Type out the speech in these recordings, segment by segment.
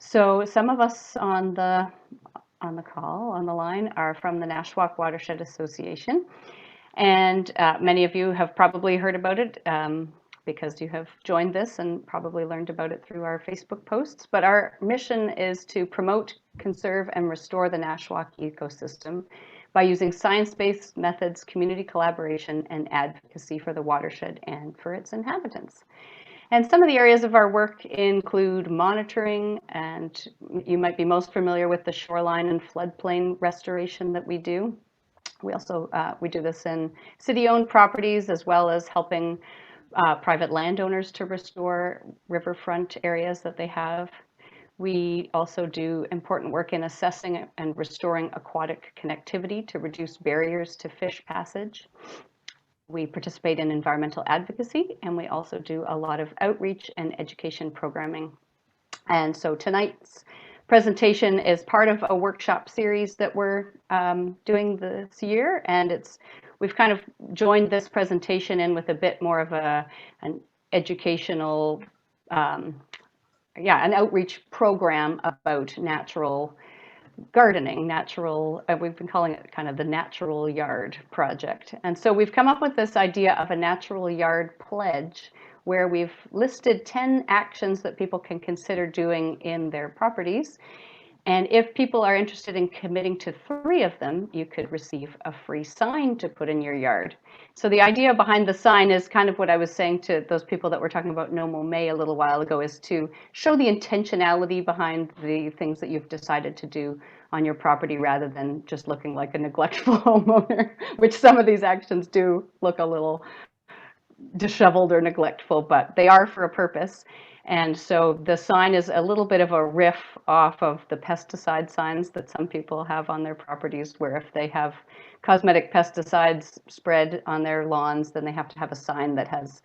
So some of us on the line are from the Nashwauk Watershed Association, and many of you have probably heard about it because you have joined this and probably learned about it through our Facebook posts. But our mission is to promote, conserve, and restore the Nashwauk ecosystem by using science-based methods, community collaboration, and advocacy for the watershed and for its inhabitants. And some of the areas of our work include monitoring, and you might be most familiar with the shoreline and floodplain restoration that we do. We also we do this in city-owned properties, as well as helping private landowners to restore riverfront areas that they have. We also do important work in assessing and restoring aquatic connectivity to reduce barriers to fish passage. We participate in environmental advocacy, and we also do a lot of outreach and education programming. And so tonight's presentation is part of a workshop series that we're doing this year, and we've kind of joined this presentation in with a bit more of an educational, an outreach program about natural gardening, we've been calling it kind of the Natural Yard Project. And so we've come up with this idea of a Natural Yard Pledge, where we've listed 10 actions that people can consider doing in their properties. And if people are interested in committing to 3 of them, you could receive a free sign to put in your yard. So the idea behind the sign is kind of what I was saying to those people that were talking about No Mow May a little while ago, is to show the intentionality behind the things that you've decided to do on your property, rather than just looking like a neglectful homeowner, which some of these actions do look a little disheveled or neglectful, but they are for a purpose. And so the sign is a little bit of a riff off of the pesticide signs that some people have on their properties, where if they have cosmetic pesticides spread on their lawns, then they have to have a sign that has,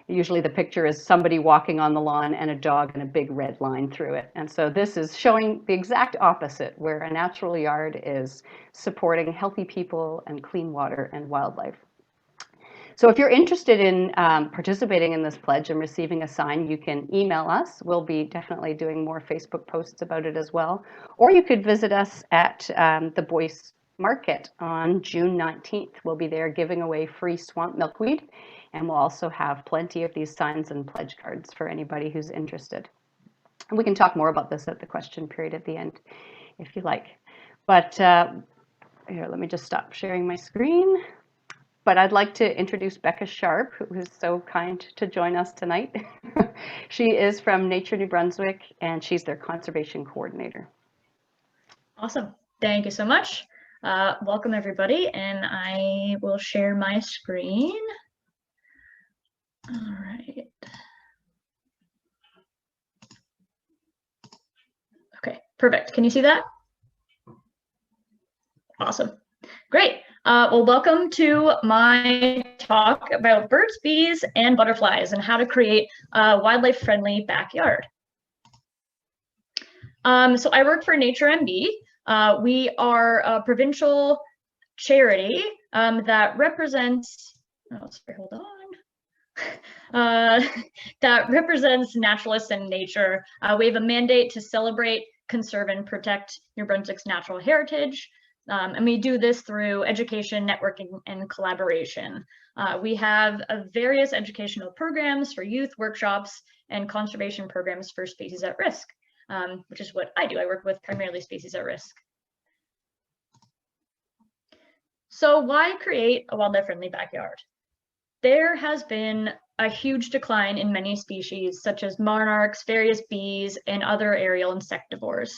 usually the picture is somebody walking on the lawn and a dog and a big red line through it. And so this is showing the exact opposite, where a natural yard is supporting healthy people and clean water and wildlife. So if you're interested in participating in this pledge and receiving a sign, you can email us. We'll be definitely doing more Facebook posts about it as well. Or you could visit us at the Boyce Market on June 19th. We'll be there giving away free swamp milkweed, and we'll also have plenty of these signs and pledge cards for anybody who's interested. And we can talk more about this at the question period at the end, if you like. But here, let me just stop sharing my screen. But I'd like to introduce Becca Sharp, who is so kind to join us tonight. She is from Nature New Brunswick, and she's their conservation coordinator. Awesome. Thank you so much. Welcome, everybody, and I will share my screen. All right. Okay, perfect. Can you see that? Awesome. Great. Well, welcome to my talk about birds, bees, and butterflies, and how to create a wildlife-friendly backyard. So I work for Nature MB. We are a provincial charity that represents, that represents naturalists and nature. We have a mandate to celebrate, conserve, and protect New Brunswick's natural heritage. And we do this through education, networking, and collaboration. We have various educational programs for youth, workshops, and conservation programs for species at risk, which is what I do. I work with primarily species at risk. So why create a wildlife-friendly backyard? There has been a huge decline in many species, such as monarchs, various bees, and other aerial insectivores.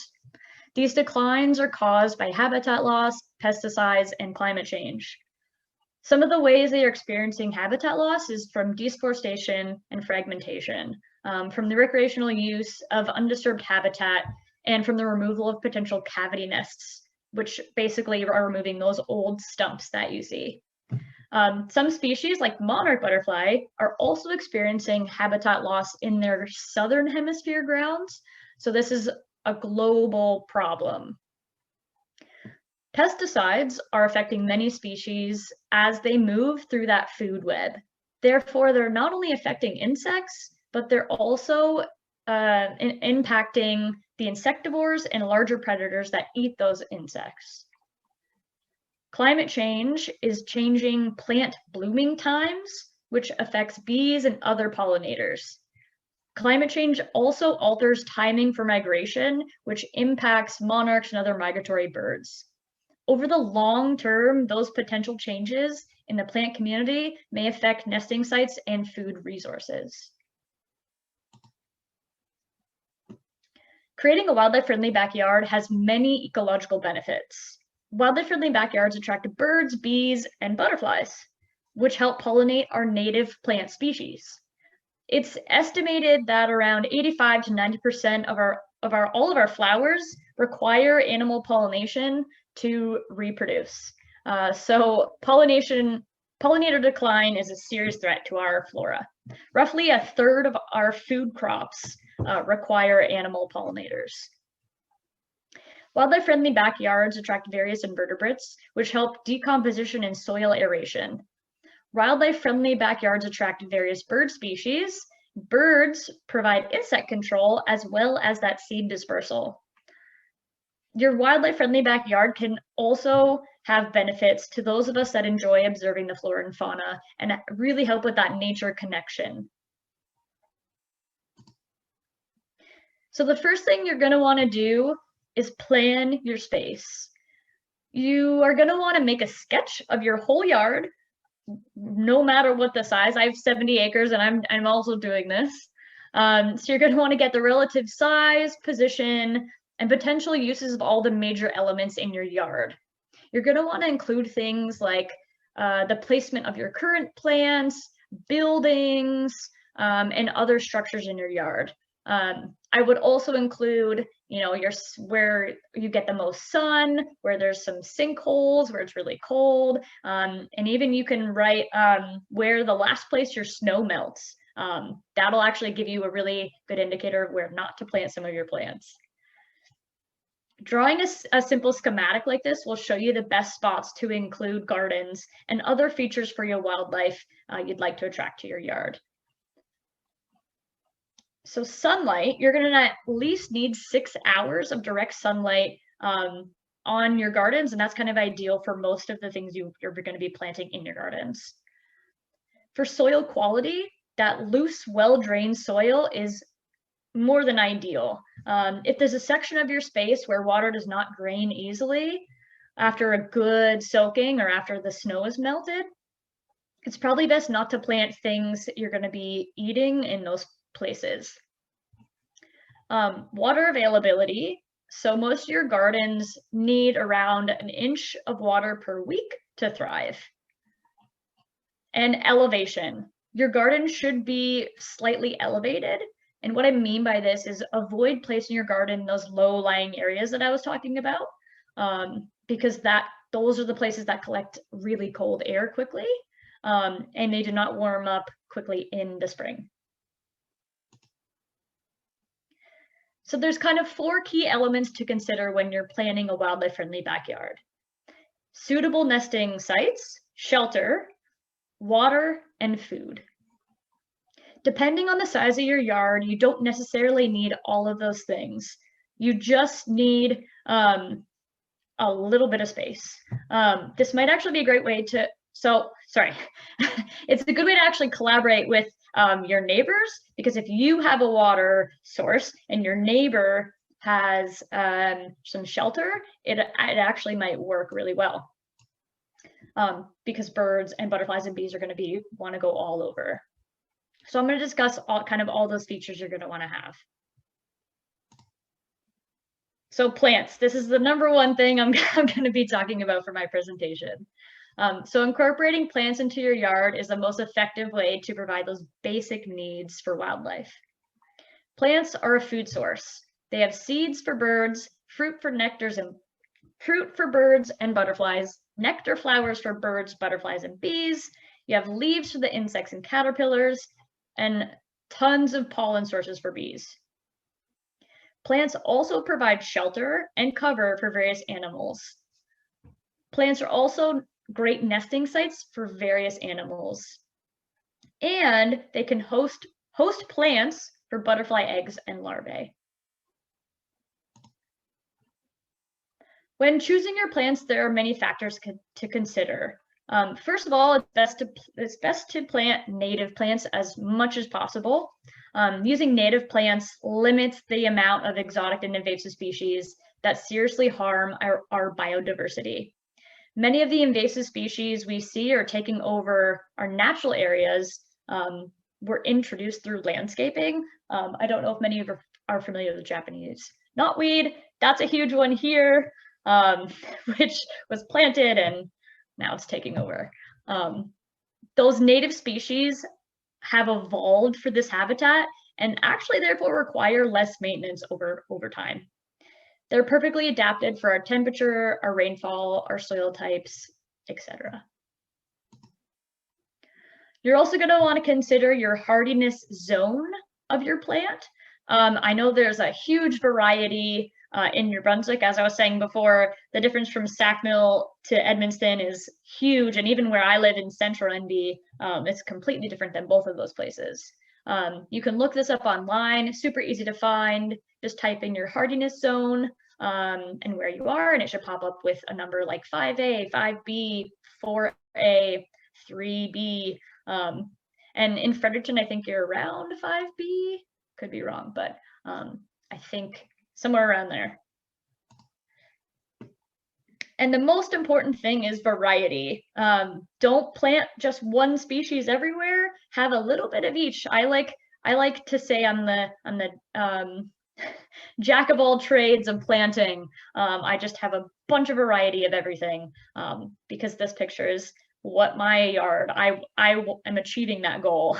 These declines are caused by habitat loss, pesticides, and climate change. Some of the ways they are experiencing habitat loss is from deforestation and fragmentation, from the recreational use of undisturbed habitat, and from the removal of potential cavity nests, which basically are removing those old stumps that you see. Some species, like monarch butterfly, are also experiencing habitat loss in their southern hemisphere grounds. So this is a global problem. Pesticides are affecting many species as they move through that food web. Therefore, they're not only affecting insects, but they're also impacting the insectivores and larger predators that eat those insects. Climate change is changing plant blooming times, which affects bees and other pollinators. Climate change also alters timing for migration, which impacts monarchs and other migratory birds. Over the long term, those potential changes in the plant community may affect nesting sites and food resources. Creating a wildlife-friendly backyard has many ecological benefits. Wildlife-friendly backyards attract birds, bees, and butterflies, which help pollinate our native plant species. It's estimated that around 85 to 90% of all of our flowers require animal pollination to reproduce. So pollinator decline is a serious threat to our flora. Roughly a third of our food crops require animal pollinators. Wildlife-friendly backyards attract various invertebrates, which help decomposition and soil aeration. Wildlife-friendly backyards attract various bird species. Birds provide insect control as well as that seed dispersal. Your wildlife-friendly backyard can also have benefits to those of us that enjoy observing the flora and fauna and really help with that nature connection. So the first thing you're going to want to do is plan your space. You are going to want to make a sketch of your whole yard, no matter what the size. I have 70 acres and I'm also doing this. So you're going to want to get the relative size, position, and potential uses of all the major elements in your yard. You're going to want to include things like the placement of your current plants, buildings, and other structures in your yard. I would also include, where you get the most sun, where there's some sinkholes, where it's really cold, and even you can write where the last place your snow melts. That'll actually give you a really good indicator of where not to plant some of your plants. Drawing a simple schematic like this will show you the best spots to include gardens and other features for your wildlife you'd like to attract to your yard. So sunlight, you're going to at least need 6 hours of direct sunlight on your gardens, and that's kind of ideal for most of the things you're going to be planting in your gardens. For soil quality, that loose, well-drained soil is more than ideal. If there's a section of your space where water does not drain easily after a good soaking or after the snow is melted, it's probably best not to plant things that you're going to be eating in those places. Water availability. So most of your gardens need around 1 inch of water per week to thrive. And elevation. Your garden should be slightly elevated. And what I mean by this is avoid placing your garden in those low-lying areas that I was talking about, because those are the places that collect really cold air quickly, and they do not warm up quickly in the spring. So there's kind of 4 key elements to consider when you're planning a wildlife-friendly backyard. Suitable nesting sites, shelter, water, and food. Depending on the size of your yard, you don't necessarily need all of those things. You just need a little bit of space. This might actually be a great way to, it's a good way to actually collaborate with your neighbors, because if you have a water source and your neighbor has some shelter, it actually might work really well, because birds and butterflies and bees are going to want to go all over. So I'm going to discuss all those features you're going to want to have. So plants, this is the #1 thing I'm going to be talking about for my presentation. So incorporating plants into your yard is the most effective way to provide those basic needs for wildlife. Plants are a food source. They have seeds for birds, fruit for birds and butterflies, nectar flowers for birds, butterflies, and bees. You have leaves for the insects and caterpillars, and tons of pollen sources for bees. Plants also provide shelter and cover for various animals. Plants are also great nesting sites for various animals. And they can host plants for butterfly eggs and larvae. When choosing your plants, there are many factors to consider. First of all, it's best to plant native plants as much as possible. Using native plants limits the amount of exotic and invasive species that seriously harm our biodiversity. Many of the invasive species we see are taking over our natural areas were introduced through landscaping. I don't know if many of you are familiar with Japanese knotweed. That's a huge one here, which was planted and now it's taking over. Those native species have evolved for this habitat and actually therefore require less maintenance over time. They're perfectly adapted for our temperature, our rainfall, our soil types, etc. You're also going to want to consider your hardiness zone of your plant. I know there's a huge variety in New Brunswick. As I was saying before, the difference from Sackmill to Edmundston is huge. And even where I live in central NB, it's completely different than both of those places. You can look this up online, super easy to find. Just type in your hardiness zone and where you are, and it should pop up with a number like 5A, 5B, 4A, 3B. And in Fredericton, I think you're around 5B. Could be wrong, but I think somewhere around there. And the most important thing is variety. Don't plant just one species everywhere. Have a little bit of each. I like to say I'm the jack of all trades of planting. I just have a bunch of variety of everything because this picture is what my yard. I am achieving that goal.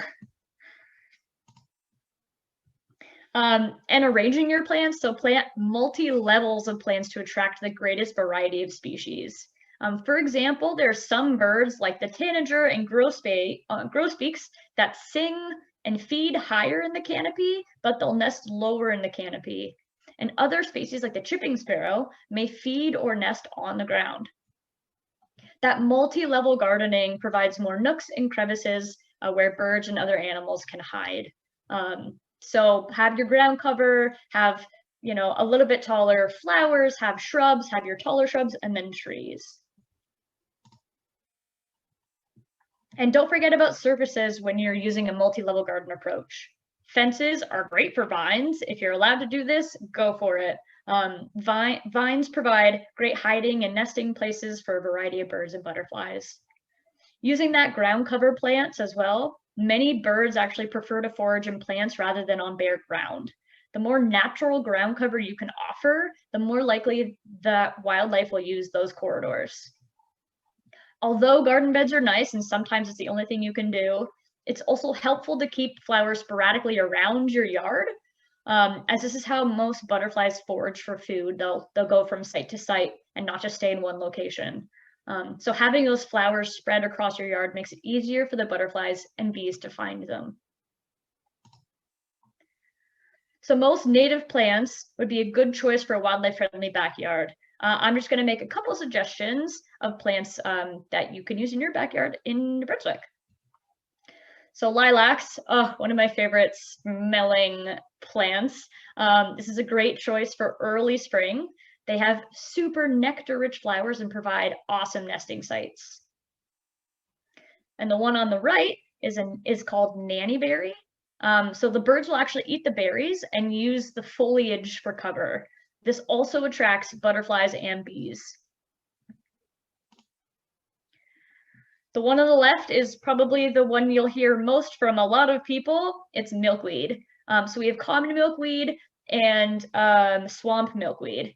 And arranging your plants, so plant multi-levels of plants to attract the greatest variety of species. For example, there are some birds like the tanager and grosbeaks that sing and feed higher in the canopy, but they'll nest lower in the canopy. And other species like the chipping sparrow may feed or nest on the ground. That multi-level gardening provides more nooks and crevices where birds and other animals can hide. So have your ground cover, have, you know, a little bit taller flowers, have shrubs, have your taller shrubs, and then trees. And don't forget about surfaces when you're using a multi-level garden approach. Fences are great for vines. If you're allowed to do this, go for it. Vines provide great hiding and nesting places for a variety of birds and butterflies. Using that ground cover plants as well, many birds actually prefer to forage in plants rather than on bare ground. The more natural ground cover you can offer, the more likely that wildlife will use those corridors. Although garden beds are nice and sometimes it's the only thing you can do, it's also helpful to keep flowers sporadically around your yard, as this is how most butterflies forage for food. They'll go from site to site and not just stay in one location. So having those flowers spread across your yard makes it easier for the butterflies and bees to find them. So most native plants would be a good choice for a wildlife-friendly backyard. I'm just going to make a couple of suggestions of plants that you can use in your backyard in New Brunswick. So lilacs, one of my favorite smelling plants. This is a great choice for early spring. They have super nectar-rich flowers and provide awesome nesting sites. And the one on the right is called nannyberry. So the birds will actually eat the berries and use the foliage for cover. This also attracts butterflies and bees. The one on the left is probably the one you'll hear most from a lot of people. It's milkweed. So we have common milkweed and swamp milkweed.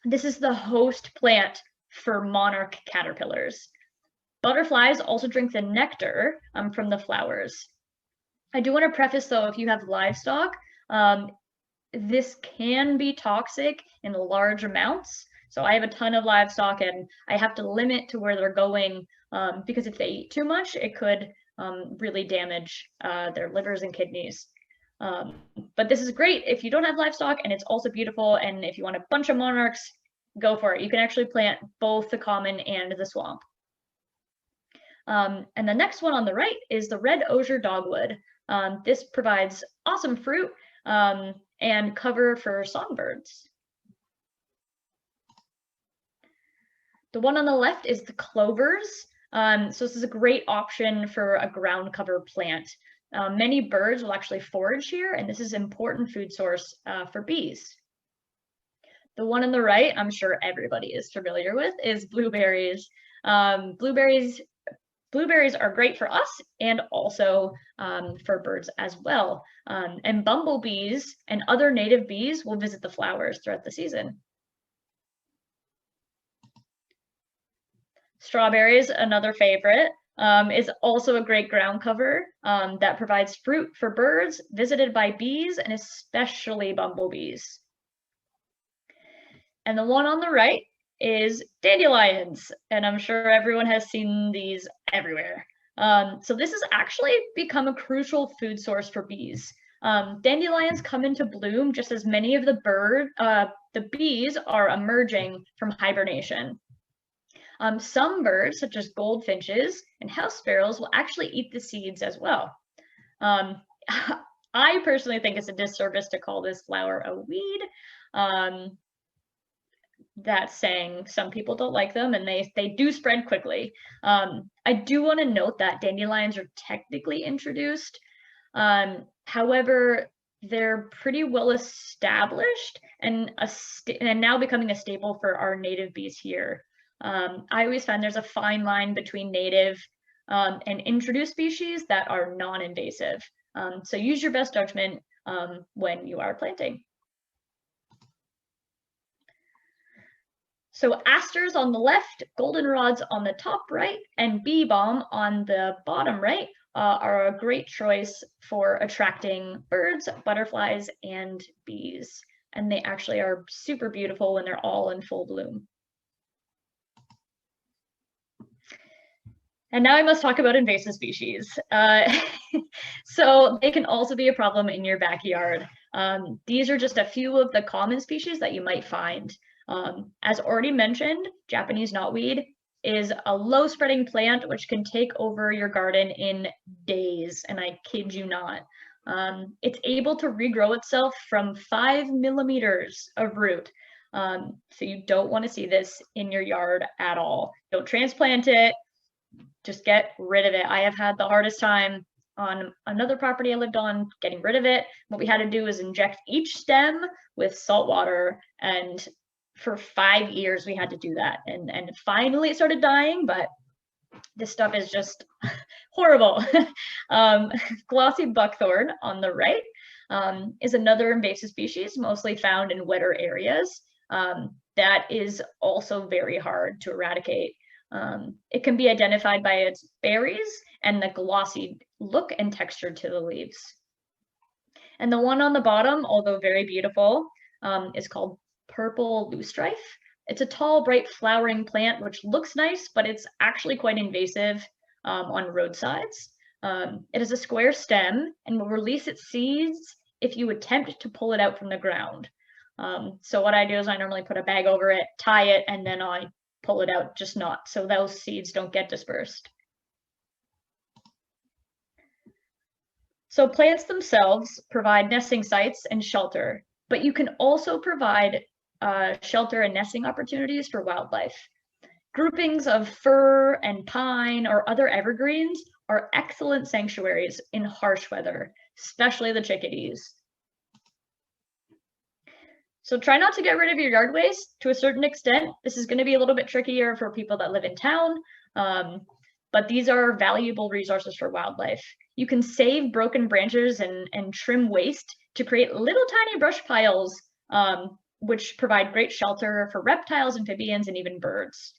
This is the host plant for monarch caterpillars. Butterflies also drink the nectar from the flowers. I do want to preface though, if you have livestock, this can be toxic in large amounts. So I have a ton of livestock and I have to limit to where they're going because if they eat too much, it could really damage their livers and kidneys. But this is great if you don't have livestock, and it's also beautiful. And if you want a bunch of monarchs, go for it. You can actually plant both the common and the swamp. And the next one on the right is the red osier dogwood. This provides awesome fruit and cover for songbirds. The one on the left is the clovers. So this is a great option for a ground cover plant. Many birds will actually forage here, and this is an important food source for bees. The one on the right, I'm sure everybody is familiar with, is blueberries. Blueberries are great for us and also for birds as well. And bumblebees and other native bees will visit the flowers throughout the season. Strawberries, another favorite, is also a great ground cover that provides fruit for birds visited by bees and especially bumblebees. And the one on the right is dandelions, and I'm sure everyone has seen these everywhere. So this has actually become a crucial food source for bees. Dandelions come into bloom just as many of the bees are emerging from hibernation. Some birds, such as goldfinches and house sparrows, will actually eat the seeds as well. I personally think it's a disservice to call this flower a weed. That's saying some people don't like them, and they do spread quickly. I do want to note that dandelions are technically introduced. However, they're pretty well established and now becoming a staple for our native bees here. I always find there's a fine line between native and introduced species that are non-invasive. So use your best judgment when you are planting. So asters on the left, goldenrods on the top right, and bee balm on the bottom right are a great choice for attracting birds, butterflies, and bees. And they actually are super beautiful when they're all in full bloom. And now I must talk about invasive species. So they can also be a problem in your backyard. These are just a few of the common species that you might find. As already mentioned, Japanese knotweed is a low spreading plant which can take over your garden in days, and I kid you not. It's able to regrow itself from 5 millimeters of root. So you don't want to see this in your yard at all. Don't transplant it, just get rid of it. I have had the hardest time on another property I lived on getting rid of it. What we had to do is inject each stem with salt water, and for 5 years we had to do that, and finally it started dying, but this stuff is just horrible. Glossy buckthorn on the right is another invasive species mostly found in wetter areas that is also very hard to eradicate. It can be identified by its berries and the glossy look and texture to the leaves. And the one on the bottom, although very beautiful, is called purple loosestrife. It's a tall, bright flowering plant which looks nice, but it's actually quite invasive on roadsides. It has a square stem and will release its seeds if you attempt to pull it out from the ground. So what I do is I normally put a bag over it, tie it, and then I pull it out, just not so those seeds don't get dispersed. So plants themselves provide nesting sites and shelter, but you can also provide shelter and nesting opportunities for wildlife. Groupings of fir and pine or other evergreens are excellent sanctuaries in harsh weather, especially the chickadees. So try not to get rid of your yard waste to a certain extent. This is going to be a little bit trickier for people that live in town, but these are valuable resources for wildlife. You can save broken branches and trim waste to create little tiny brush piles, which provide great shelter for reptiles, amphibians, and even birds.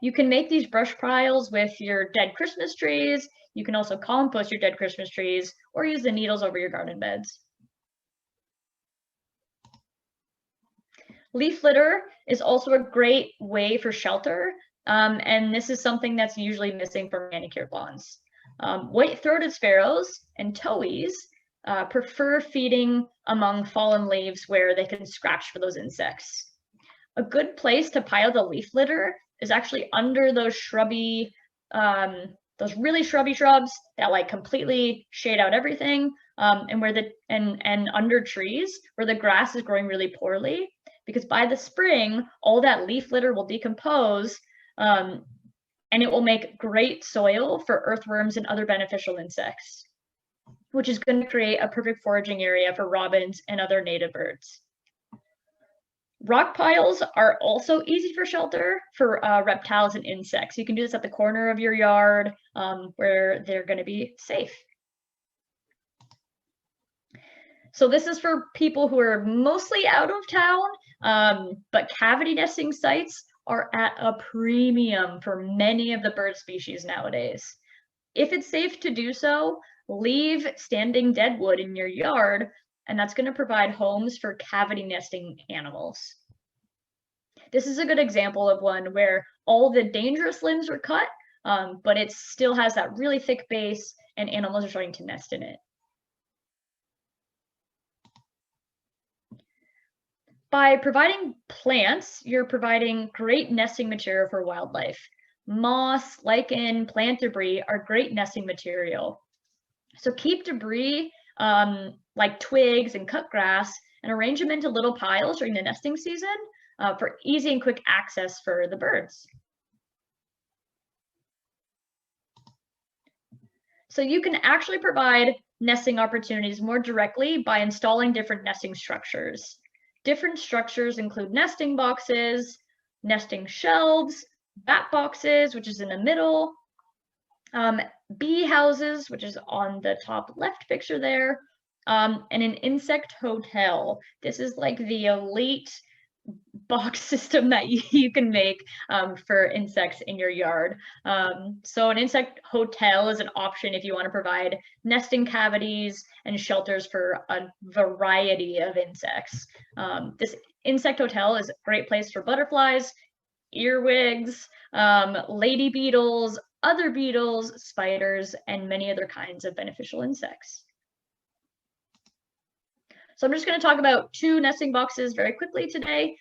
You can make these brush piles with your dead Christmas trees. You can also compost your dead Christmas trees or use the needles over your garden beds. Leaf litter is also a great way for shelter, and this is something that's usually missing from manicured lawns. White-throated sparrows and towhees prefer feeding among fallen leaves where they can scratch for those insects. A good place to pile the leaf litter is actually under those shrubby those really shrubby shrubs that like completely shade out everything, and where and under trees where the grass is growing really poorly, because by the spring all that leaf litter will decompose, and it will make great soil for earthworms and other beneficial insects, which is going to create a perfect foraging area for robins and other native birds. Rock piles are also easy for shelter for reptiles and insects. You can do this at the corner of your yard, where they're going to be safe. So this is for people who are mostly out of town, but cavity nesting sites are at a premium for many of the bird species nowadays. If it's safe to do so, leave standing dead wood in your yard, and that's going to provide homes for cavity nesting animals. This is a good example of one where all the dangerous limbs are cut, but it still has that really thick base and animals are starting to nest in it. By providing plants, you're providing great nesting material for wildlife. Moss, lichen, plant debris are great nesting material. So keep debris like twigs and cut grass and arrange them into little piles during the nesting season for easy and quick access for the birds. So you can actually provide nesting opportunities more directly by installing different nesting structures. Different structures include nesting boxes, nesting shelves, bat boxes, which is in the middle, bee houses, which is on the top left picture there, and an insect hotel. This is like the elite box system that you can make for insects in your yard. So an insect hotel is an option if you want to provide nesting cavities and shelters for a variety of insects. This insect hotel is a great place for butterflies, earwigs, lady beetles, other beetles, spiders, and many other kinds of beneficial insects. So I'm just going to talk about two nesting boxes very quickly today.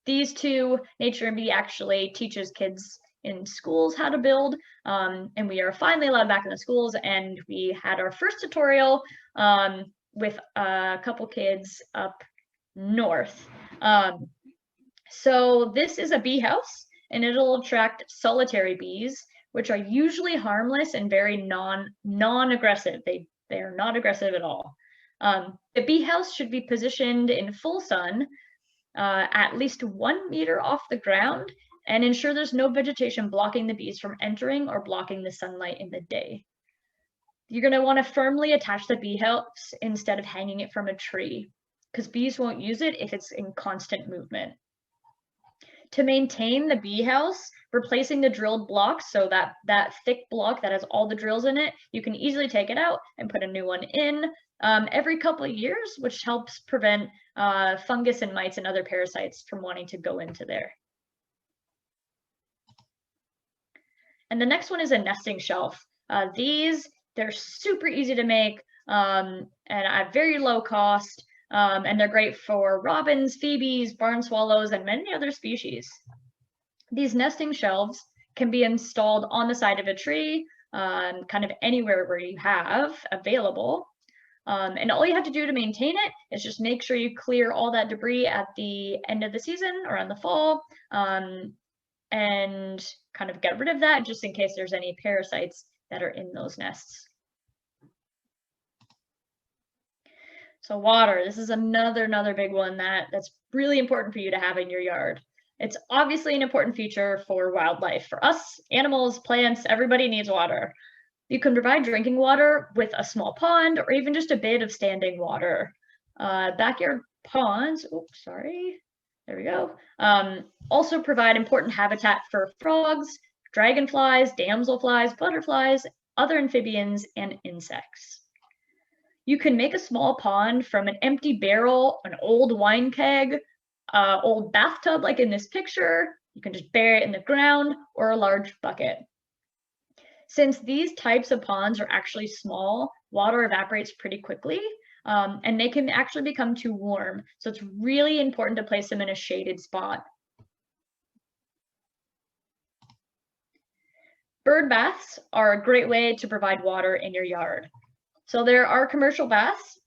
These two, Nature and Bee actually teaches kids in schools how to build, and we are finally allowed back in the schools, and we had our first tutorial with a couple kids up north. So this is a bee house, and it'll attract solitary bees, which are usually harmless and very non-aggressive. They are not aggressive at all. The bee house should be positioned in full sun, at least 1 meter off the ground, and ensure there's no vegetation blocking the bees from entering or blocking the sunlight in the day. You're going to want to firmly attach the bee house instead of hanging it from a tree, because bees won't use it if it's in constant movement. To maintain the bee house, replacing the drilled blocks, so that thick block that has all the drills in it, you can easily take it out and put a new one in every couple of years, which helps prevent fungus and mites and other parasites from wanting to go into there. And the next one is a nesting shelf. They're super easy to make and at very low cost. And they're great for robins, phoebes, barn swallows, and many other species. These nesting shelves can be installed on the side of a tree, kind of anywhere where you have available. And all you have to do to maintain it is just make sure you clear all that debris at the end of the season or in the fall, and kind of get rid of that just in case there's any parasites that are in those nests. So water, this is another big one that's really important for you to have in your yard. It's obviously an important feature for wildlife. For us, animals, plants, everybody needs water. You can provide drinking water with a small pond or even just a bit of standing water. Backyard ponds, oops, sorry, there we go. Also provide important habitat for frogs, dragonflies, damselflies, butterflies, other amphibians, and insects. You can make a small pond from an empty barrel, an old wine keg, old bathtub like in this picture. You can just bury it in the ground, or a large bucket. Since these types of ponds are actually small, water evaporates pretty quickly, and they can actually become too warm. So it's really important to place them in a shaded spot. Bird baths are a great way to provide water in your yard. So there are commercial baths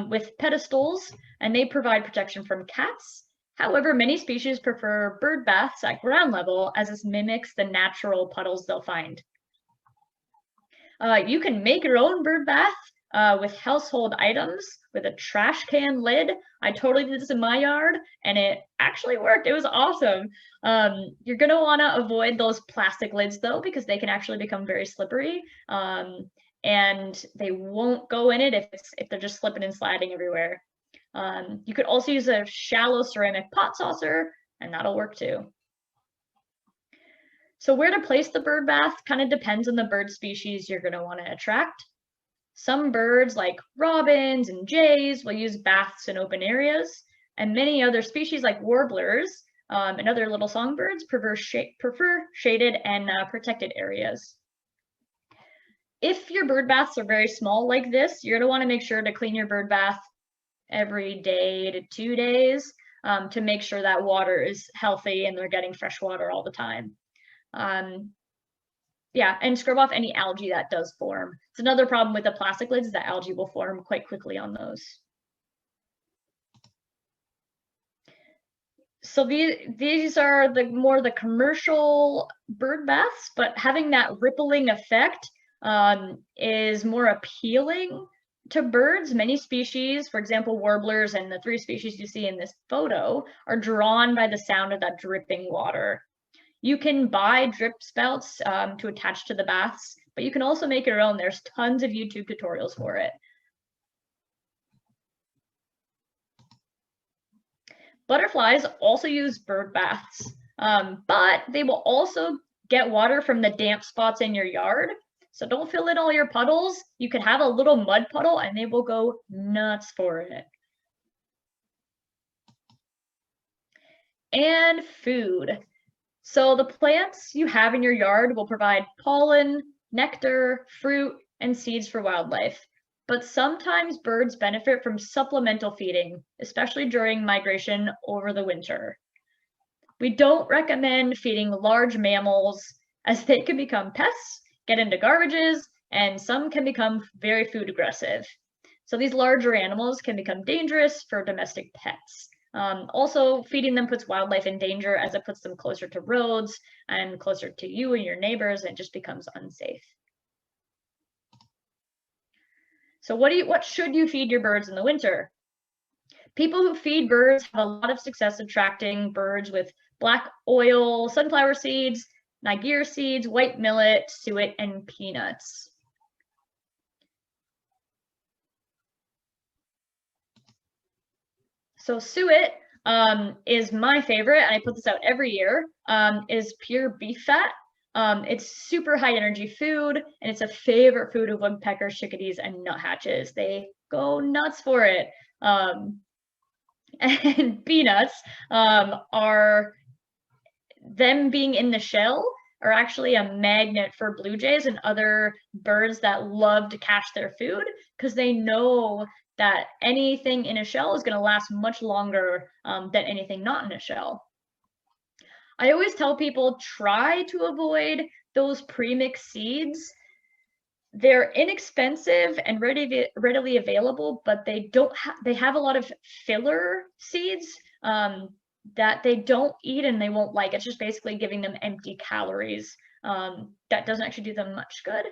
with pedestals, and they provide protection from cats. However, many species prefer bird baths at ground level, as this mimics the natural puddles they'll find. You can make your own bird bath with household items with a trash can lid. I totally did this in my yard and it actually worked. It was awesome. You're going to want to avoid those plastic lids though, because they can actually become very slippery. And they won't go in it if they're just slipping and sliding everywhere. You could also use a shallow ceramic pot saucer and that'll work too. So where to place the bird bath kind of depends on the bird species you're going to want to attract. Some birds like robins and jays will use baths in open areas, and many other species like warblers and other little songbirds prefer shaded and protected areas. If your bird baths are very small like this, you're going to want to make sure to clean your bird bath every day to 2 days to make sure that water is healthy and they're getting fresh water all the time. Yeah, and scrub off any algae that does form. It's another problem with the plastic lids is that algae will form quite quickly on those. So these are more the commercial bird baths, but having that rippling effect is more appealing to birds. Many species, for example, warblers and the 3 species you see in this photo, are drawn by the sound of that dripping water. You can buy drip spouts to attach to the baths, but you can also make your own. There's tons of YouTube tutorials for it. Butterflies also use bird baths, but they will also get water from the damp spots in your yard. So don't fill in all your puddles. You could have a little mud puddle and they will go nuts for it. And food. So the plants you have in your yard will provide pollen, nectar, fruit, and seeds for wildlife. But sometimes birds benefit from supplemental feeding, especially during migration over the winter. We don't recommend feeding large mammals as they can become pests, get into garbages, and some can become very food aggressive. So these larger animals can become dangerous for domestic pets. Also, feeding them puts wildlife in danger as it puts them closer to roads and closer to you and your neighbors, and it just becomes unsafe. So what should you feed your birds in the winter? People who feed birds have a lot of success attracting birds with black oil, sunflower seeds, Niger seeds, white millet, suet, and peanuts. So suet is my favorite, and I put this out every year, is pure beef fat. It's super high energy food, and it's a favorite food of woodpeckers, chickadees, and nuthatches. They go nuts for it. And peanuts are them being in the shell are actually a magnet for blue jays and other birds that love to cache their food because they know that anything in a shell is going to last much longer than anything not in a shell. I always tell people try to avoid those premixed seeds. They're inexpensive and readily available, but they have a lot of filler seeds that they don't eat and they won't like. It's just basically giving them empty calories. That doesn't actually do them much good.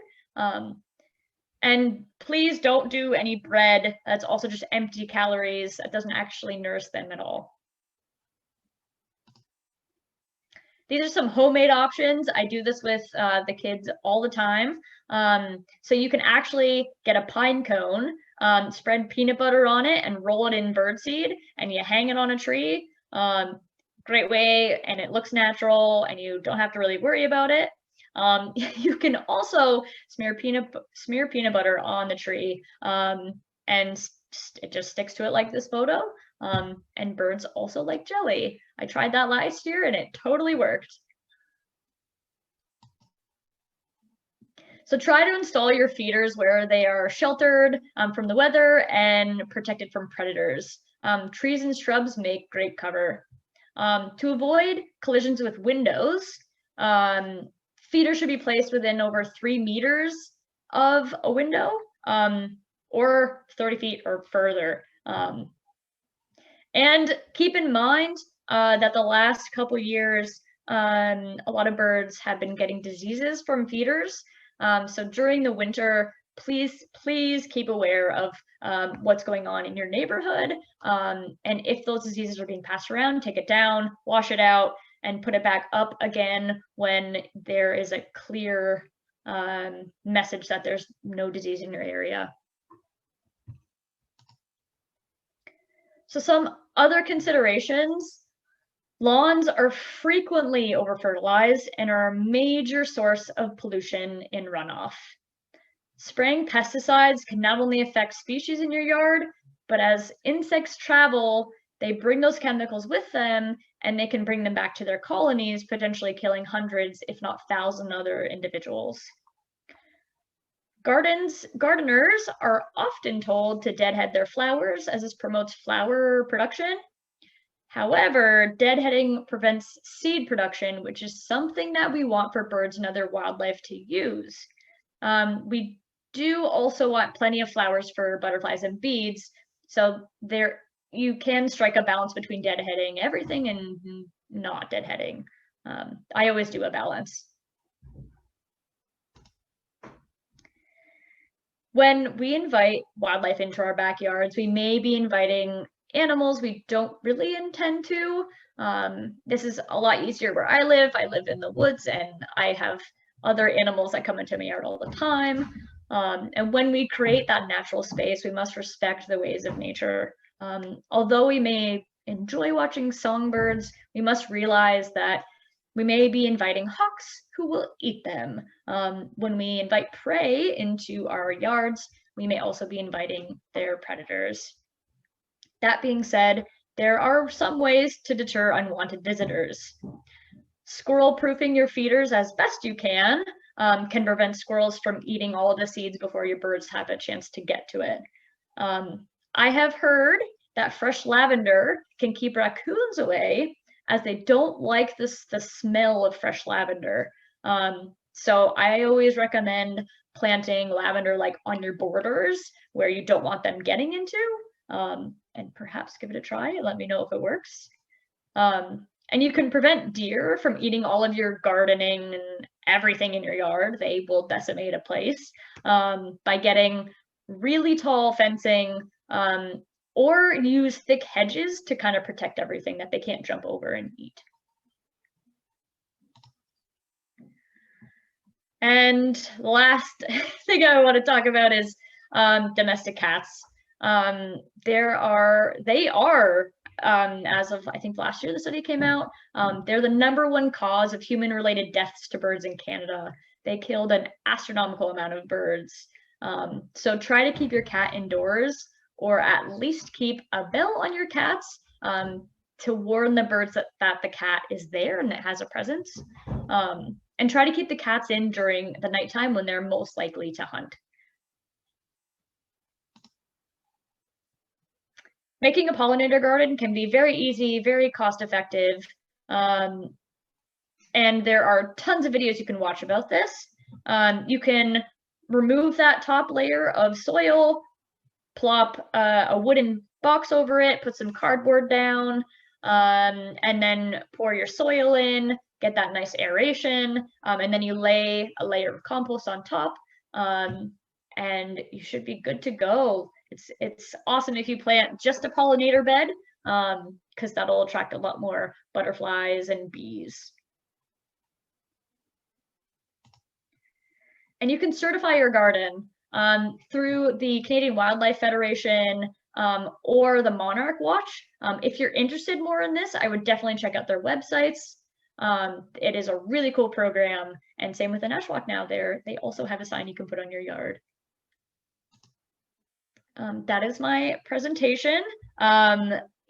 And please don't do any bread that's also just empty calories. That doesn't actually nourish them at all. These are some homemade options. I do this with the kids all the time. So you can actually get a pine cone, spread peanut butter on it and roll it in birdseed and you hang it on a tree. Great way, and it looks natural and you don't have to really worry about it. You can also smear peanut butter on the tree and it just sticks to it like this photo. And birds also like jelly. I tried that last year and it totally worked. So try to install your feeders where they are sheltered from the weather and protected from predators. Trees and shrubs make great cover. To avoid collisions with windows, Feeders should be placed within over 3 meters of a window, or 30 feet or further. And keep in mind that the last couple years, a lot of birds have been getting diseases from feeders. So during the winter, please keep aware of what's going on in your neighborhood. And if those diseases are being passed around, take it down, wash it out, and put it back up again when there is a clear message that there's no disease in your area. So some other considerations: lawns are frequently over-fertilized and are a major source of pollution in runoff. Spraying pesticides can not only affect species in your yard, but as insects travel, they bring those chemicals with them and they can bring them back to their colonies, potentially killing hundreds, if not thousands, other individuals. Gardeners are often told to deadhead their flowers, as this promotes flower production. However, deadheading prevents seed production, which is something that we want for birds and other wildlife to use. We do also want plenty of flowers for butterflies and bees, so you can strike a balance between deadheading everything and not deadheading. I always do a balance. When we invite wildlife into our backyards, we may be inviting animals we don't really intend to. This is a lot easier where I live. I live in the woods and I have other animals that come into my yard all the time. And when we create that natural space, we must respect the ways of nature. Although we may enjoy watching songbirds, we must realize that we may be inviting hawks who will eat them. When we invite prey into our yards, we may also be inviting their predators. That being said, there are some ways to deter unwanted visitors. Squirrel proofing your feeders as best you can prevent squirrels from eating all of the seeds before your birds have a chance to get to it. I have heard that fresh lavender can keep raccoons away, as they don't like the smell of fresh lavender. So I always recommend planting lavender like on your borders where you don't want them getting into, and perhaps give it a try and let me know if it works. And you can prevent deer from eating all of your gardening and everything in your yard. They will decimate a place by getting really tall fencing, or use thick hedges to kind of protect everything that they can't jump over and eat. And the last thing I want to talk about is domestic cats. They are, as of I think last year the study came out, they're the #1 cause of human-related deaths to birds in Canada. They killed an astronomical amount of birds. So try to keep your cat indoors, or at least keep a bell on your cats to warn the birds that the cat is there and it has a presence. And try to keep the cats in during the nighttime when they're most likely to hunt. Making a pollinator garden can be very easy, very cost-effective, and there are tons of videos you can watch about this. You can remove that top layer of soil, plop a wooden box over it, put some cardboard down, and then pour your soil in, get that nice aeration, and then you lay a layer of compost on top, and you should be good to go. It's awesome if you plant just a pollinator bed, because that'll attract a lot more butterflies and bees. And you can certify your garden through the Canadian Wildlife Federation or the Monarch Watch. If you're interested more in this, I would definitely check out their websites. It is a really cool program, and same with the Nashwauk now. They also have a sign you can put on your yard. That is my presentation.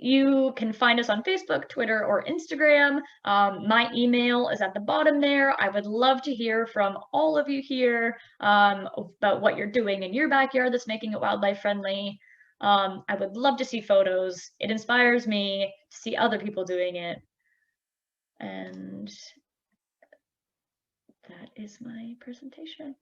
You can find us on Facebook, Twitter, or Instagram. My email is at the bottom there. I would love to hear from all of you here about what you're doing in your backyard that's making it wildlife friendly. I would love to see photos. It inspires me to see other people doing it. And that is my presentation.